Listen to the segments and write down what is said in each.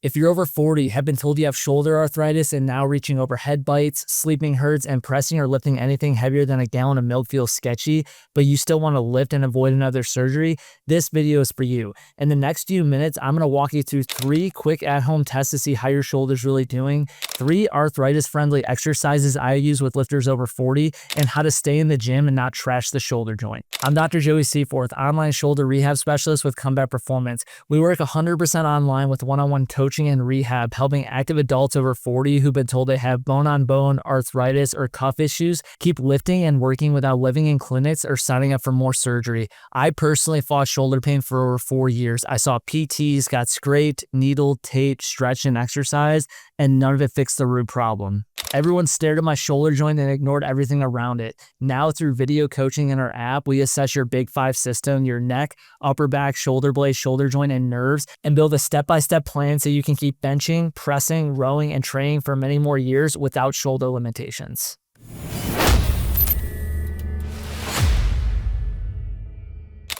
If you're over 40, have been told you have shoulder arthritis, and now reaching over head bites, sleeping hurts, and pressing or lifting anything heavier than a gallon of milk feels sketchy, but you still want to lift and avoid another surgery, this video is for you. In the next few minutes, I'm going to walk you through 3 quick at-home tests to see how your shoulder's really doing, 3 arthritis-friendly exercises I use with lifters over 40, and how to stay in the gym and not trash the shoulder joint. I'm Dr. Joey Seaforth, online shoulder rehab specialist with Combat Performance. We work 100% online with one-on-one coaching and rehab, helping active adults over 40 who've been told they have bone-on-bone arthritis or cuff issues keep lifting and working without living in clinics or signing up for more surgery. I personally fought shoulder pain for over 4 years. I saw PTs, got scraped, needled, taped, stretched, and exercised, and none of it fixed the root problem. Everyone stared at my shoulder joint and ignored everything around it. Now, through video coaching in our app, we assess your Big 5 system, your neck, upper back, shoulder blade, shoulder joint, and nerves, and build a step-by-step plan so you can keep benching, pressing, rowing, and training for many more years without shoulder limitations.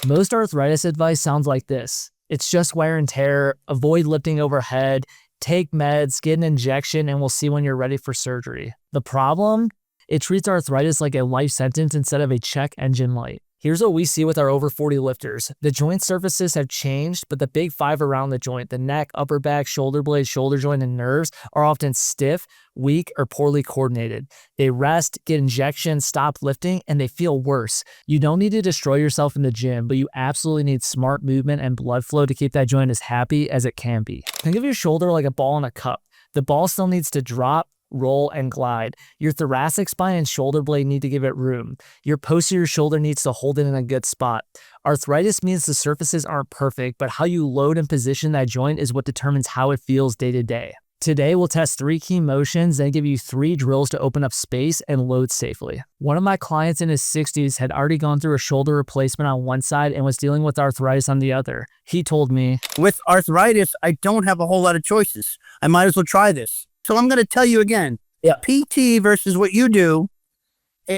Most arthritis advice sounds like this. It's just wear and tear, avoid lifting overhead, take meds, get an injection, and we'll see when you're ready for surgery. The problem? It treats arthritis like a life sentence instead of a check engine light. Here's what we see with our over 40 lifters. The joint surfaces have changed, but the big 5 around the joint, the neck, upper back, shoulder blade, shoulder joint, and nerves are often stiff, weak, or poorly coordinated. They rest, get injections, stop lifting, and they feel worse. You don't need to destroy yourself in the gym, but you absolutely need smart movement and blood flow to keep that joint as happy as it can be. Think of your shoulder like a ball in a cup. The ball still needs to drop, roll, and glide. Your thoracic spine and shoulder blade need to give it room. Your posterior shoulder needs to hold it in a good spot. Arthritis means the surfaces aren't perfect, but how you load and position that joint is what determines how it feels day to day. Today, we'll test 3 key motions and give you 3 drills to open up space and load safely. One of my clients in his 60s had already gone through a shoulder replacement on one side and was dealing with arthritis on the other. He told me, "With arthritis, I don't have a whole lot of choices. I might as well try this." So I'm going to tell you again, PT versus what you do,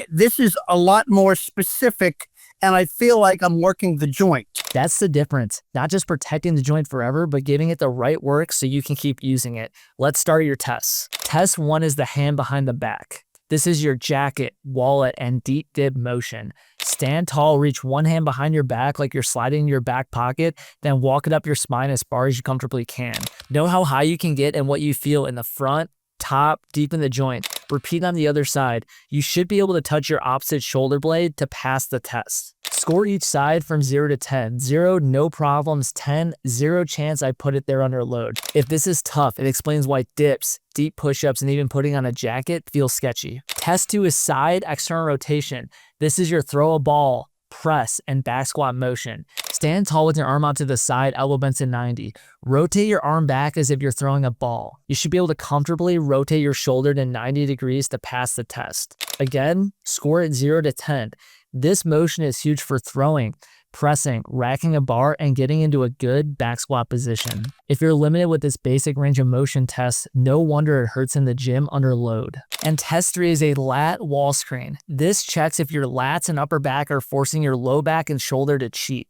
this is a lot more specific, and I feel like I'm working the joint. That's the difference. Not just protecting the joint forever, but giving it the right work so you can keep using it. Let's start your tests. Test 1 is the hand behind the back. This is your jacket, wallet, and deep dip motion. Stand tall, reach one hand behind your back like you're sliding in your back pocket, then walk it up your spine as far as you comfortably can. Know how high you can get and what you feel in the front, top, deep in the joint. Repeat on the other side. You should be able to touch your opposite shoulder blade to pass the test. Score each side from 0 to 10. 0, no problems. 10, 0 chance I put it there under load. If this is tough, it explains why dips, deep push-ups, and even putting on a jacket feels sketchy. Test 2 is side external rotation. This is your throw a ball, press, and back squat motion. Stand tall with your arm out to the side, elbow bent to 90. Rotate your arm back as if you're throwing a ball. You should be able to comfortably rotate your shoulder to 90 degrees to pass the test. Again, score it 0 to 10. This motion is huge for throwing, pressing, racking a bar, and getting into a good back squat position. If you're limited with this basic range of motion test, no wonder it hurts in the gym under load. And test 3 is a lat wall screen. This checks if your lats and upper back are forcing your low back and shoulder to cheat.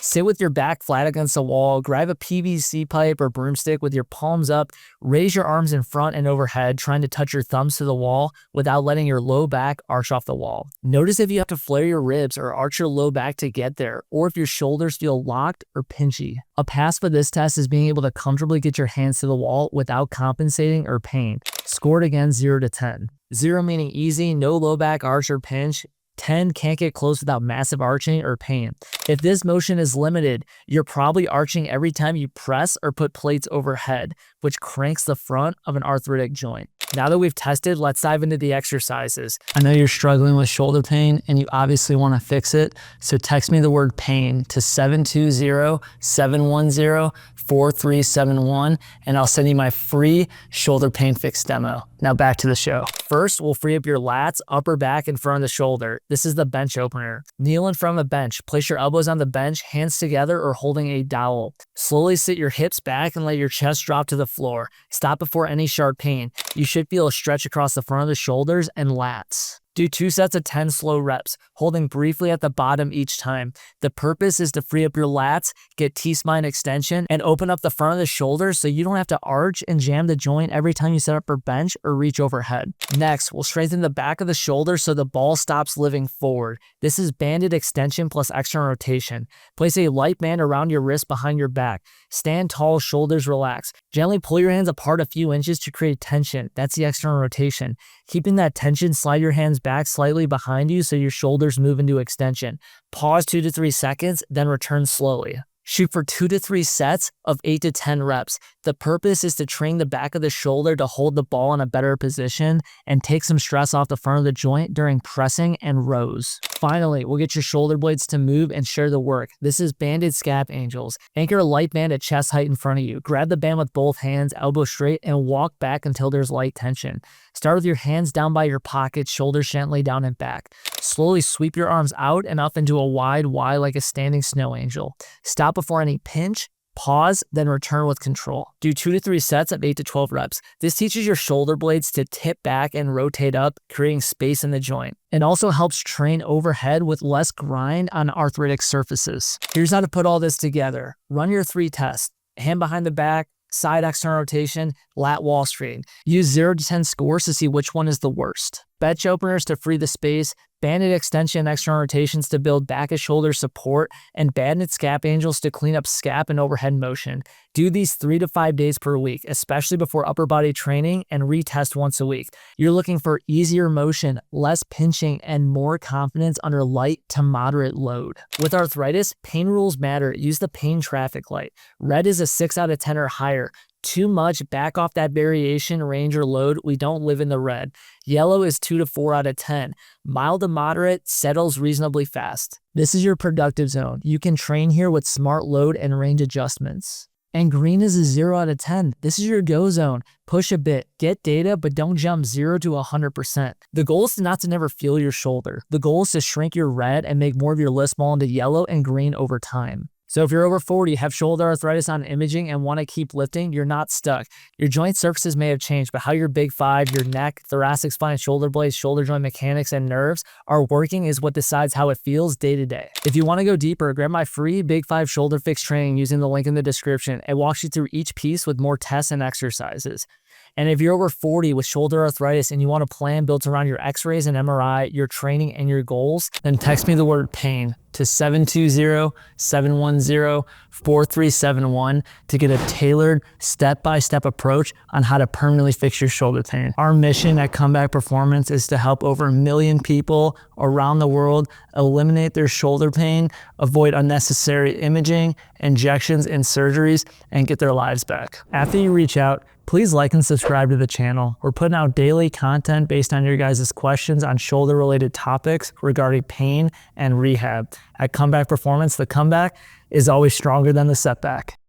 Sit with your back flat against the wall, grab a PVC pipe or broomstick with your palms up, raise your arms in front and overhead, trying to touch your thumbs to the wall without letting your low back arch off the wall. Notice if you have to flare your ribs or arch your low back to get there, or if your shoulders feel locked or pinchy. A pass for this test is being able to comfortably get your hands to the wall without compensating or pain. Score it again 0 to 10. 0 meaning easy, no low back arch or pinch. 10 can't get close without massive arching or pain. If this motion is limited, you're probably arching every time you press or put plates overhead, which cranks the front of an arthritic joint. Now that we've tested, let's dive into the exercises. I know you're struggling with shoulder pain and you obviously want to fix it, so text me the word pain to 720-710-4371 and I'll send you my free shoulder pain fix demo. Now back to the show. First, we'll free up your lats, upper back, in front of the shoulder. This is the bench opener. Kneel in front of the bench. Place your elbows on the bench, hands together or holding a dowel. Slowly sit your hips back and let your chest drop to the floor. Stop before any sharp pain. You should feel a stretch across the front of the shoulders and lats. Do 2 sets of 10 slow reps, holding briefly at the bottom each time. The purpose is to free up your lats, get T-spine extension, and open up the front of the shoulder so you don't have to arch and jam the joint every time you set up for bench or reach overhead. Next, we'll strengthen the back of the shoulder so the ball stops living forward. This is banded extension plus external rotation. Place a light band around your wrist behind your back. Stand tall, shoulders relaxed. Gently pull your hands apart a few inches to create tension. That's the external rotation. Keeping that tension, slide your hands back slightly behind you so your shoulders move into extension. Pause 2 to 3 seconds, then return slowly. Shoot for 2 to 3 sets of 8 to 10 reps. The purpose is to train the back of the shoulder to hold the ball in a better position and take some stress off the front of the joint during pressing and rows. Finally, we'll get your shoulder blades to move and share the work. This is banded scap angels. Anchor a light band at chest height in front of you. Grab the band with both hands, elbow straight, and walk back until there's light tension. Start with your hands down by your pockets, shoulders gently down and back. Slowly sweep your arms out and up into a wide Y like a standing snow angel. Stop before any pinch, pause, then return with control. Do 2 to 3 sets of 8 to 12 reps. This teaches your shoulder blades to tip back and rotate up, creating space in the joint. It also helps train overhead with less grind on arthritic surfaces. Here's how to put all this together. Run your 3 tests. Hand behind the back, side external rotation, lat wall straight. Use 0 to 10 scores to see which one is the worst. Bench openers to free the space, banded extension external rotations to build back of shoulder support, and banded scap angels to clean up scap and overhead motion. Do these 3 to 5 days per week, especially before upper body training, and retest once a week. You're looking for easier motion, less pinching, and more confidence under light to moderate load. With arthritis, pain rules matter. Use the pain traffic light. Red is a 6 out of 10 or higher. Too much, back off that variation, range, or load. We don't live in the red. Yellow is 2 to 4 out of 10. Mild to moderate, settles reasonably fast. This is your productive zone. You can train here with smart load and range adjustments. And green is a 0 out of 10. This is your go zone. Push a bit, get data, but don't jump 0 to 100%. The goal is not to never feel your shoulder. The goal is to shrink your red and make more of your list ball into yellow and green over time. So if you're over 40, have shoulder arthritis on imaging, and want to keep lifting, you're not stuck. Your joint surfaces may have changed, but how your big 5, your neck, thoracic spine, shoulder blades, shoulder joint mechanics, and nerves are working is what decides how it feels day to day. If you want to go deeper, grab my free Big 5 shoulder fix training using the link in the description. It walks you through each piece with more tests and exercises. And if you're over 40 with shoulder arthritis and you want a plan built around your x-rays and MRI, your training, and your goals, then text me the word PAIN to 720-710-4371 to get a tailored step-by-step approach on how to permanently fix your shoulder pain. Our mission at Comeback Performance is to help over 1 million people around the world eliminate their shoulder pain, avoid unnecessary imaging, injections, and surgeries, and get their lives back. After you reach out, please like and subscribe to the channel. We're putting out daily content based on your guys' questions on shoulder-related topics regarding pain and rehab. At Comeback Performance, the comeback is always stronger than the setback.